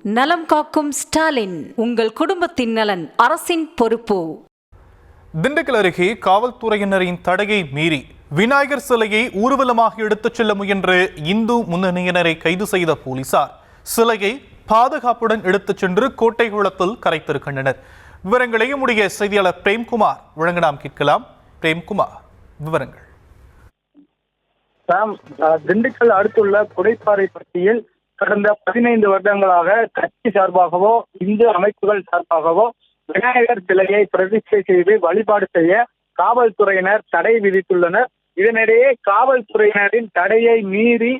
நலம் காக்கும் ஸ்டாலின், உங்கள் குடும்பத்தின் நலன் அரசின் பொறுப்பு. திண்டுக்கல் அருகே காவல்துறையினரின் தடையை மீறி விநாயகர் சிலையை ஊர்வலமாக எடுத்துச் செல்ல முயன்ற இந்து முன்னணியினரை கைது செய்த போலீசார் சிலையை பாதுகாப்புடன் எடுத்துச் சென்று கோட்டைக்குளத்தில் கரைத்திருக்கின்றனர். விவரங்களை நம்முடைய செய்தியாளர் பிரேம்குமார் வழங்க நாம் கேட்கலாம். பிரேம்குமார், விவரங்கள். திண்டுக்கல் அடுத்துள்ள குடைப்பாறைப்பட்டியில் கடந்த 15 வருடங்களாக கட்சி சார்பாகவோ இந்து அமைப்புகள் சார்பாகவோ விநாயகர் சிலையை பிரதிஷ்டை செய்து வழிபாடு செய்ய காவல்துறையினர் தடை விதித்துள்ளனர். இதனிடையே காவல்துறையினரின் தடையை மீறி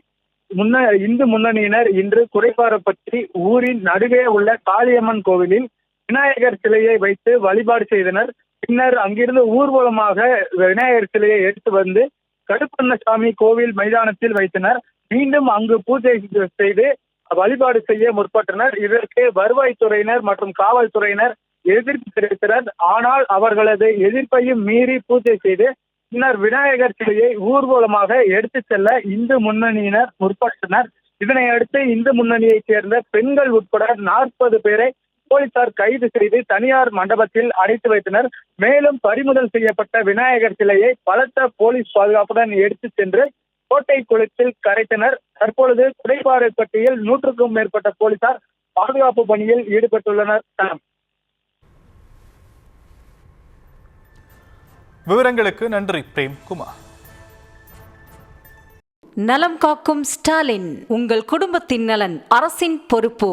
இந்து முன்னணியினர் இன்று குடைப்பாறைப்பட்டி ஊரின் நடுவே உள்ள காளியம்மன் கோவிலில் விநாயகர் சிலையை வைத்து வழிபாடு செய்தனர். பின்னர் அங்கிருந்து ஊர்வலமாக விநாயகர் சிலையை எடுத்து வந்து கருப்பண்ணசாமி கோவில் மைதானத்தில் வைத்தனர். மீண்டும் அங்கு பூஜை செய்து வழிபாடு செய்ய முற்பட்டனர். இதற்கு வருவாய்த்துறையினர் மற்றும் காவல்துறையினர் எதிர்ப்பு தெரிவித்தனர். ஆனால் அவர்களது எதிர்ப்பையும் மீறி பூஜை செய்து பின்னர் விநாயகர் சிலையை ஊர்வலமாக எடுத்து செல்ல இந்து முன்னணியினர் முற்பட்டனர். இதனை அடுத்து இந்து முன்னணியைச் சேர்ந்த பெண்கள் உட்பட 40 பேரை போலீசார் கைது செய்து தனியார் மண்டபத்தில் அடைத்து வைத்தனர். மேலும் பறிமுதல் செய்யப்பட்ட விநாயகர் சிலையை பலத்த போலீஸ் பாதுகாப்புடன் எடுத்து சென்று கோட்டை குளத்தில் கரைத்தனர். தற்பொழுது குடைப்பாறைப்பட்டியில் 100க்கும் மேற்பட்ட போலீசார் பாதுகாப்பு பணியில் ஈடுபட்டுள்ளனர். விவரங்களுக்கு நன்றி பிரேம்குமார். நலம் காக்கும் ஸ்டாலின், உங்கள் குடும்பத்தின் நலன் அரசின் பொறுப்பு.